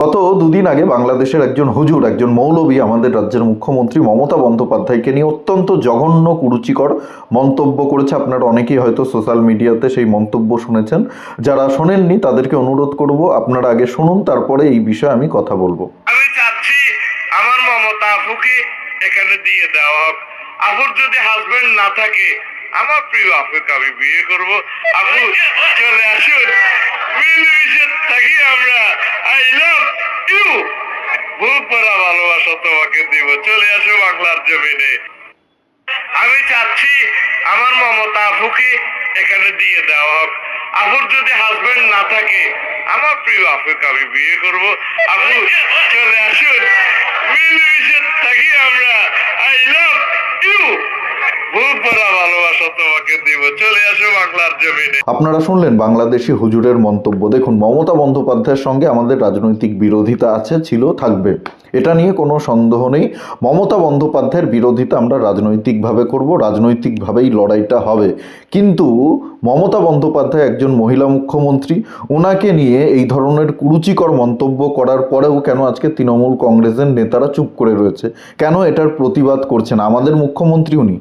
গত দুদিন আগে বাংলাদেশের একজন হুজুর, একজন মৌলবী আমাদের রাজ্যের মুখ্যমন্ত্রী মমতা বন্দ্যোপাধ্যায়কে নিয়ে অত্যন্ত জঘন্য কুরুচিকর মন্তব্য করেছে। আপনারা অনেকেই হয়তো সোশ্যাল মিডিয়াতে সেই মন্তব্য শুনেছেন। যারা শোনেননি তাদেরকে অনুরোধ করব আপনারা আগে শুনুন, তারপরে এই বিষয়ে আমি কথা বলবো। আমি চাচ্ছি আমার মমতা আপুকে এখানে দিয়ে দেওয়া হোক। আপুর যদি হাজবেন্ড না থাকে, আমার প্রিয় আপুকে আমি বিয়ে করব। আপু চলে আসুন, মিলেমিশে থাকি আমরা। I love you. বুক ভরা ভালোবাসা তোমাকে দিব। চলে আসো বাংলার জমিনে। আমি চাচ্ছি আমার মমতা আপুকে এখানে দিয়ে দেওয়া হোক। আপুর যদি হাজবেন্ড না থাকে, আমার প্রিয় আপুকে আমি বিয়ে করব। আপু চলে আসুন, মিলেমিশে থাকি আমরা। I love you. বুক ভরা ভালোবাসা তোমাকে দিব। চলে আসো বাংলার জমিনে। আপনারা শুনলেন বাংলাদেশি হুজুরের মন্তব্য। দেখুন, মমতা বন্দ্যোপাধ্যায়ের সঙ্গে আমাদের রাজনৈতিক বিরোধিতা আছে, ছিল, থাকবে, এটা নিয়ে কোনো সন্দেহ নেই। মমতা বন্দ্যোপাধ্যায়ের বিরোধিতা আমরা রাজনৈতিকভাবে করব, রাজনৈতিকভাবেই লড়াইটা হবে। কিন্তু মমতা বন্দ্যোপাধ্যায় একজন মহিলা মুখ্যমন্ত্রী, ওনাকে নিয়ে এই ধরনের কুরুচিকর মন্তব্য করার পরেও কেন আজকে তৃণমূল কংগ্রেসের নেতারা চুপ করে রয়েছে? কেন এটার প্রতিবাদ করছেন? আমাদের মুখ্যমন্ত্রী উনি।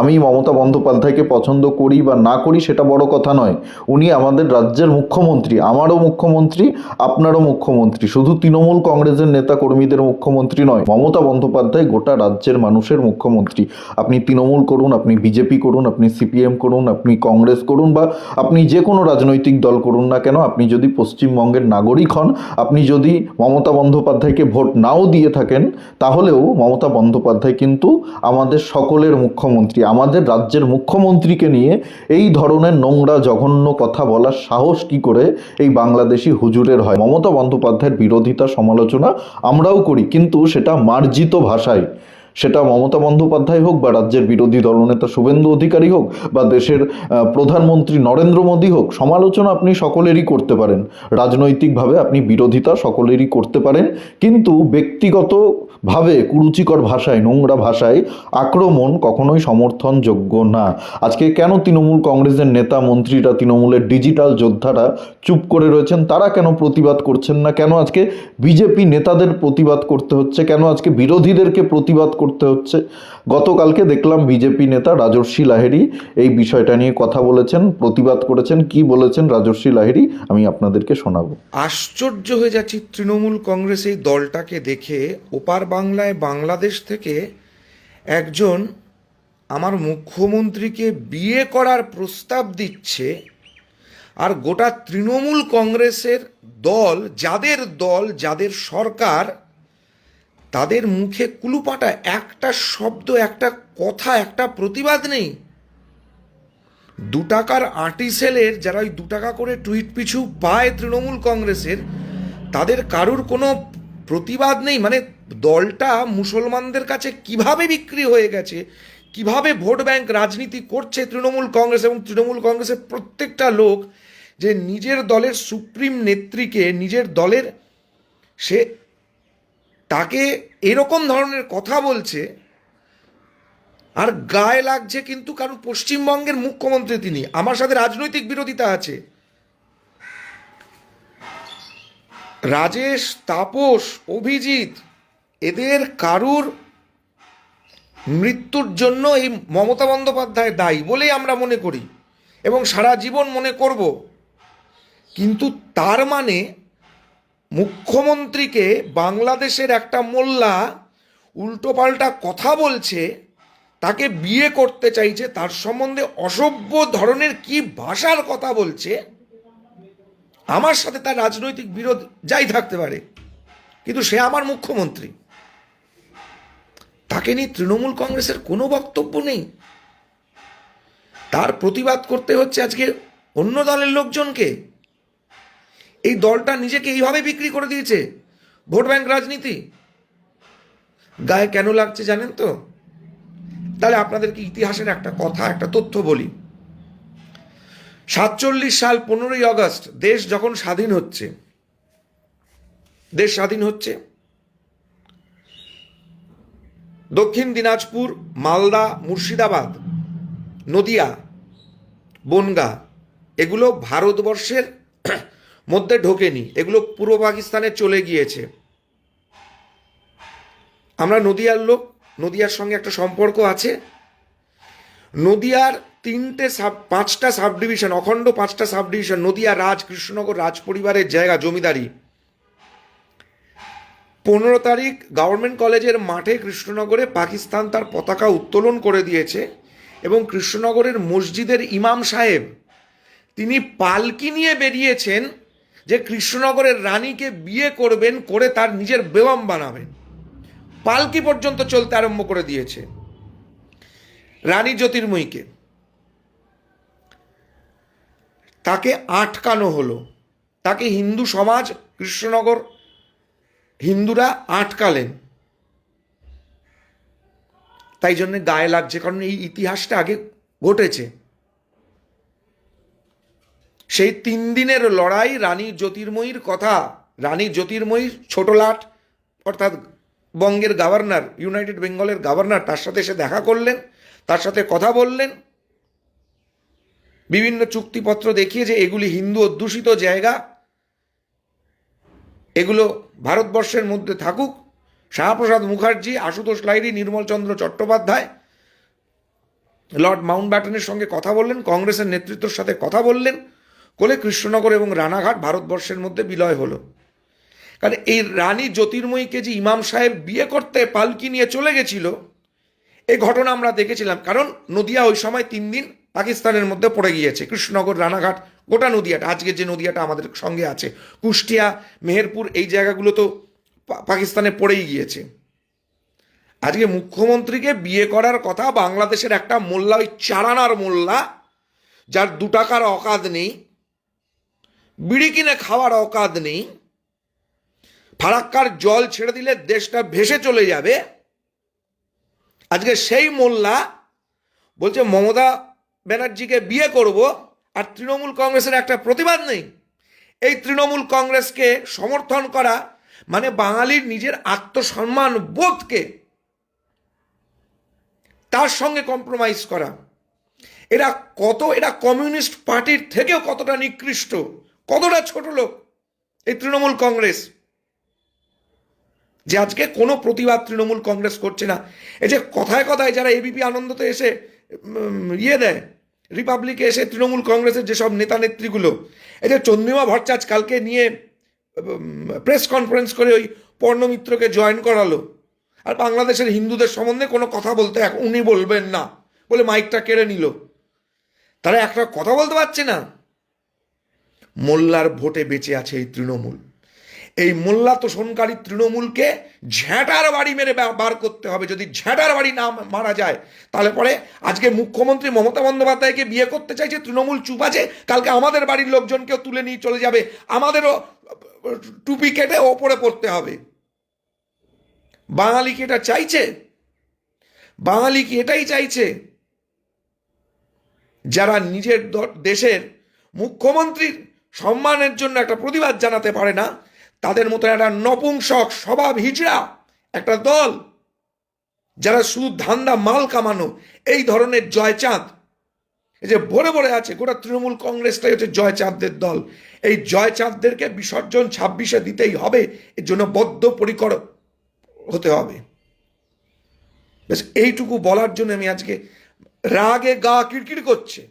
আমি মমতা বন্দ্যোপাধ্যায়কে পছন্দ করি বা না করি সেটা বড় কথা নয়। উনি আমাদের রাজ্যের মুখ্যমন্ত্রী, আমারও মুখ্যমন্ত্রী, আপনারও মুখ্যমন্ত্রী। শুধু তৃণমূল কংগ্রেসের নেতা কর্মীদের মুখ্যমন্ত্রী নয়, মমতা বন্দ্যোপাধ্যায় গোটা রাজ্যের মানুষের মুখ্যমন্ত্রী। আপনি তৃণমূল করুন, আপনি বিজেপি করুন, আপনি সিপিএম করুন, আপনি কংগ্রেস করুন, বা আপনি যে কোনো রাজনৈতিক দল করুন না কেন, আপনি যদি পশ্চিমবঙ্গের নাগরিক হন, আপনি যদি মমতা বন্দ্যোপাধ্যায়কে ভোট নাও দিয়ে থাকেন, তাহলেও মমতা বন্দ্যোপাধ্যায় কিন্তু আমাদের সকলের মুখ্যমন্ত্রী। আমাদের রাজ্যের মুখ্যমন্ত্রীকে নিয়ে এই ধরনের নোংরা জঘন্য কথা বলার সাহস কি করে এই বাংলাদেশি হুজুরের হয়? মমতা বন্দ্যোপাধ্যায়ের বিরোধিতা সমালোচনা আমরাও করি, কিন্তু সেটা মার্জিত ভাষায়। সেটা মমতা বন্দ্যোপাধ্যায় হোক, বা রাজ্যের বিরোধী দলনেতা শুভেন্দু অধিকারী হোক, বা দেশের প্রধানমন্ত্রী নরেন্দ্র মোদী হোক, সমালোচনা আপনি সকলেরই করতে পারেন, রাজনৈতিকভাবে আপনি বিরোধিতা সকলেরই করতে পারেন, কিন্তু ব্যক্তিগতভাবে কুরুচিকর ভাষায়, নোংরা ভাষায় আক্রমণ কখনোই সমর্থনযোগ্য না। আজকে কেন তৃণমূল কংগ্রেসের নেতা মন্ত্রীরা, তৃণমূলের ডিজিটাল যোদ্ধারা চুপ করে রয়েছেন? তারা কেন প্রতিবাদ করছেন না? কেন আজকে বিজেপি নেতাদের প্রতিবাদ করতে হচ্ছে? কেন আজকে বিরোধীদেরকে প্রতিবাদ করতে হচ্ছে? গতকালকে দেখলাম বিজেপি নেতা রাজর্ষি লাহিড়ী এই বিষয়টা নিয়ে কথা বলেছেন, প্রতিবাদ করেছেন। কি বলেছেন রাজর্ষি লাহিড়ী আমি আপনাদেরকে শোনাবো। আশ্চর্য হয়ে যাচ্ছি তৃণমূল কংগ্রেস এই দলটাকে দেখে। ওপার বাংলায় বাংলাদেশ থেকে একজন আমার মুখ্যমন্ত্রীকে বিয়ে করার প্রস্তাব দিচ্ছে, আর গোটা তৃণমূল কংগ্রেসের দল, যাদের সরকার, তাদের মুখে কুলুপাটা একটা শব্দ, একটা কথা, একটা প্রতিবাদ নেই। 2 টাকার আঁটি সেলের যারা ওই 2 টাকা করে টুইট পিছু পায় তৃণমূল কংগ্রেসের, তাদের কারুর কোনো প্রতিবাদ নেই। মানে দলটা মুসলমানদের কাছে কিভাবে বিক্রি হয়ে গেছে, কিভাবে ভোট ব্যাংক রাজনীতি করছে তৃণমূল কংগ্রেস, এবং তৃণমূল কংগ্রেসের প্রত্যেকটা লোক যে নিজের দলের সুপ্রিম নেত্রীকে, নিজের দলের সে তাকে এরকম ধরনের কথা বলছে, আর গায়ে লাগছে। কিন্তু কারণ পশ্চিমবঙ্গের মুখ্যমন্ত্রী তিনি, আমার সাথে রাজনৈতিক বিরোধিতা আছে। রাজেশ, তাপস, অভিজিৎ, এদের কারুর মৃত্যুর জন্য এই মমতা বন্দ্যোপাধ্যায় দায়ী বলেই আমরা মনে করি এবং সারা জীবন মনে করব। কিন্তু তার মানে মুখ্যমন্ত্রীকে বাংলাদেশের একটা মোল্লা উল্টোপাল্টা কথা বলছে, তাকে বিয়ে করতে চাইছে, তার সম্বন্ধে অসভ্য ধরনের কি ভাষার কথা বলছে। আমার সাথে তার রাজনৈতিক বিরোধ যাই থাকতে পারে, কিন্তু সে আমার মুখ্যমন্ত্রী। তাকে নিয়ে তৃণমূল কংগ্রেসের কোনো বক্তব্য নেই। তার প্রতিবাদ করতে হচ্ছে আজকে অন্য দলের লোকজনকে। এই দলটা নিজেকে এইভাবে বিক্রি করে দিয়েছে, ভোট ব্যাংক রাজনীতি। গায়ে কেন লাগছে জানেন তো? তাহলে আপনাদেরকে ইতিহাসের একটা কথা, একটা তথ্য বলি। 47 সাল 15ই আগস্ট দেশ যখন স্বাধীন হচ্ছে, দক্ষিণ দিনাজপুর, মালদা, মুর্শিদাবাদ, নদিয়া, বনগাঁ, এগুলো ভারতবর্ষের মধ্যে ঢোকেনি, এগুলো পূর্ব পাকিস্তানে চলে গিয়েছে। আমরা নদিয়ার লোক, নদিয়ার সঙ্গে একটা সম্পর্ক আছে। নদিয়ার 5টা সাব ডিভিশন, অখণ্ড 5টা সাব ডিভিশন, নদিয়া রাজ, কৃষ্ণনগর রাজ পরিবারের জায়গা, জমিদারি। 15 তারিখ গভর্নমেন্ট কলেজের মাঠে কৃষ্ণনগরে পাকিস্তান তার পতাকা উত্তোলন করে দিয়েছে এবং কৃষ্ণনগরের মসজিদের ইমাম সাহেব তিনি পালকি নিয়ে বেরিয়েছেন যে কৃষ্ণনগরের রানীকে বিয়ে করবেন, করে তার নিজের বেগম বানাবেন। পালকি পর্যন্ত চলতে আরম্ভ করে দিয়েছে। রানী জ্যোতির্ময়ীকে তাকে আটকানো হলো, তাকে হিন্দু সমাজ, কৃষ্ণনগর হিন্দুরা আটকালেন। তাই জন্য গায়ে লাগছে, কারণ এই ইতিহাসটা আগে ঘটেছে। সেই 3 দিনের লড়াই, রানী জ্যোতির্ময়ীর কথা, রানী জ্যোতির্ময়ী ছোটলাট অর্থাৎ বঙ্গের গভর্নর, ইউনাইটেড বেঙ্গলের গভর্নর, তার সাথে এসে দেখা করলেন, তার সাথে কথা বললেন, বিভিন্ন চুক্তিপত্র দেখিয়ে যে এগুলি হিন্দু অধ্যুষিত জায়গা, এগুলো ভারতবর্ষের মধ্যে থাকুক। শ্যামাপ্রসাদ মুখার্জি, আশুতোষ লাহিড়ী, নির্মলচন্দ্র চট্টোপাধ্যায় লর্ড মাউন্টব্যাটেনের সঙ্গে কথা বললেন, কংগ্রেসের নেতৃত্বের সাথে কথা বললেন, কোলে কৃষ্ণনগর এবং রানাঘাট ভারতবর্ষের মধ্যে বিলয় হলো। কারণ এই রানী জ্যোতির্ময়ীকে যে ইমাম সাহেব বিয়ে করতে পালকি নিয়ে চলে গেছিল, এই ঘটনা আমরা দেখেছিলাম। কারণ নদিয়া ওই সময় 3 দিন পাকিস্তানের মধ্যে পড়ে গিয়েছে, কৃষ্ণনগর, রানাঘাট, গোটা নদিয়াটা, আজকে যে নদিয়াটা আমাদের সঙ্গে আছে, কুষ্টিয়া, মেহেরপুর, এই জায়গাগুলো তো পাকিস্তানে পড়েই গিয়েছে। আজকে মুখ্যমন্ত্রীকে বিয়ে করার কথা বাংলাদেশের একটা মোল্লা, ওই চারানার মোল্লা, যার 2 টাকার অকাদ নেই, বিড়ি কিনে খাওয়ার অকাদ নেই, ফারাক্কার জল ছেড়ে দিলে দেশটা ভেসে চলে যাবে, আজকে সেই মোল্লা বলছে মমতা ব্যানার্জিকে বিয়ে করব, আর তৃণমূল কংগ্রেসের একটা প্রতিবাদ নেই। এই তৃণমূল কংগ্রেসকে সমর্থন করা মানে বাঙালির নিজের আত্মসম্মান বোধকে তার সঙ্গে কম্প্রোমাইজ করা। এরা কমিউনিস্ট পার্টির থেকেও কতটা নিকৃষ্ট, কতটা ছোট লোক এই তৃণমূল কংগ্রেস, যে আজকে কোনো প্রতিবাদ তৃণমূল কংগ্রেস করছে না। এই যে কথায় কথায় যারা এবিপি আনন্দতে এসে দেয়, রিপাবলিকে এসে তৃণমূল কংগ্রেসের যেসব নেতা নেত্রীগুলো, এই যে চন্দ্রিমা ভট্টাচার্য কালকে নিয়ে প্রেস কনফারেন্স করে ওই পর্ণমিত্রকে জয়েন করালো, আর বাংলাদেশের হিন্দুদের সম্বন্ধে কোনো কথা বলতে উনি বলবেন না বলে মাইকটা কেড়ে নিল। তারা একটা কথা বলতে পারছে না। মোল্লার ভোটে বেঁচে আছে এই তৃণমূল। এই মোল্লা তোষণকারী তৃণমূলকে ঝ্যাঁটার বাড়ি মেরে বার করতে হবে। যদি ঝ্যাঁটার বাড়ি না মারা যায়, তাহলে পরে আজকে মুখ্যমন্ত্রী মমতা বন্দ্যোপাধ্যায়কে বিয়ে করতে চাইছে তৃণমূল চুপ আছে, কালকে আমাদের বাড়ির লোকজনকেও তুলে নিয়ে চলে যাবে, আমাদেরও টুপি কেটে ওপরে পড়তে হবে। বাঙালি কি এটা চাইছে? বাঙালি কি এটাই চাইছে? যারা নিজের দেশের মুখ্যমন্ত্রীর সম্মানের জন্য একটা প্রতিবাদ জানাতে পারে না, তাদের মতো একটা নপুংসক স্বভাব হিজড়া একটা দল, যারা শুধু ধান্দা মাল কামানো, এই ধরনের জয়চাঁদ, এই যে ভরে ভরে আছে গোটা তৃণমূল কংগ্রেসটাই হচ্ছে জয়চাঁদদের দল। এই জয়চাঁদদেরকে বিসর্জন 26-এ দিতেই হবে, এর জন্য বদ্ধপরিকর হতে হবে। বেশ, এইটুকু বলার জন্য আমি আজকে, রাগে গা কিরকির করছে।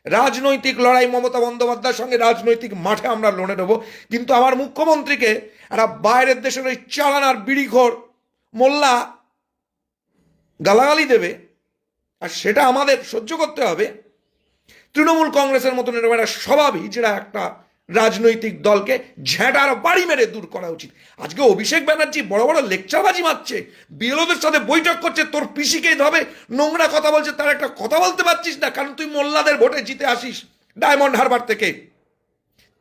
রাজনৈতিক লড়াই মমতা বন্দ্যোপাধ্যায়ের সঙ্গে রাজনৈতিক মাঠে আমরা লড়ে নেব, কিন্তু আমার মুখ্যমন্ত্রীকে একটা বাইরের দেশের ওই চালানার বিড়িখোর মোল্লা গালাগালি দেবে, আর সেটা আমাদের সহ্য করতে হবে। তৃণমূল কংগ্রেসের মতন এরকম একটা স্বভাব হিজড়া একটা রাজনৈতিক দলকে ঝ্যাঁটার বাড়ি মেরে দূর করা উচিত। আজকে অভিষেক ব্যানার্জি বড় বড় লেকচারবাজি মারছে, বিএলওদের সাথে বৈঠক করছে, তোর পিসিকে ধবে নোংরা কথা বলছে, তার একটা কথা বলতে পারছিস না, কারণ তুই মোল্লাদের ভোটে জিতে আসিস ডায়মন্ড হারবার থেকে।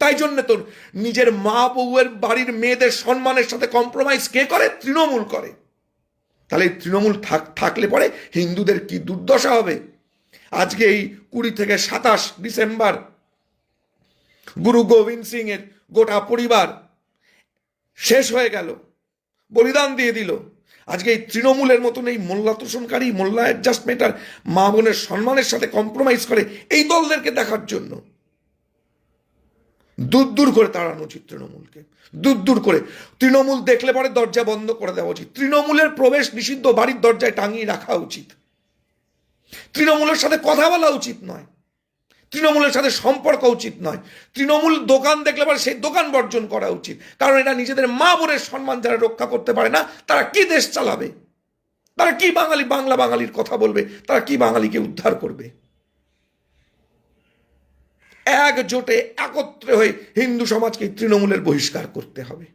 তাই জন্য তোর নিজের মা বউয়ের বাড়ির মেয়েদের সম্মানের সাথে কম্প্রোমাইজ কে করে? তৃণমূল করে। তাহলে এই তৃণমূল থাকলে পরে হিন্দুদের কি দুর্দশা হবে। আজকে এই 20 থেকে 27 ডিসেম্বর গুরু গোবিন্দ সিং এর গোটা পরিবার শেষ হয়ে গেল, বলিদান দিয়ে দিল। আজকে এই তৃণমূলের মতন এই মোল্লা তোষণকারী, মোল্লা অ্যাডজাস্টমেন্টার মা বোনের সম্মানের সাথে কম্প্রোমাইজ করে এই দলদেরকে দেখার জন্য দূর দূর করে তাড়ানো উচিত তৃণমূলকে, দূর দূর করে। তৃণমূল দেখলে পরে দরজা বন্ধ করে দেওয়া উচিত। তৃণমূলের প্রবেশ নিষিদ্ধ, বাড়ির দরজায় টাঙিয়ে রাখা উচিত। তৃণমূলের সাথে কথা বলা উচিত নয়, তৃণমূলের সাথে সম্পর্ক উচিত নয়। তৃণমূল দোকান দেখলে পরে সেই দোকান বর্জন করা উচিত, কারণ এটা নিজেদের মা বোনের সম্মান যারা রক্ষা করতে পারে না, তারা কি দেশ চালাবে? তারা কি বাংলা বাঙালির কথা বলবে? তারা কি বাঙালিকে উদ্ধার করবে? একজোটে একত্রে হয়ে হিন্দু সমাজকে তৃণমূলের বহিষ্কার করতে হবে।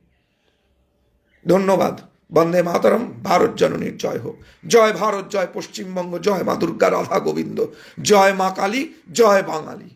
ধন্যবাদ। বন্দে মাতরম। ভারত জননীর জয় হোক। জয় ভারত, জয় পশ্চিমবঙ্গ, জয় মা দুর্গা, রাধা গোবিন্দ, জয় মা কালী, জয় বাঙালি।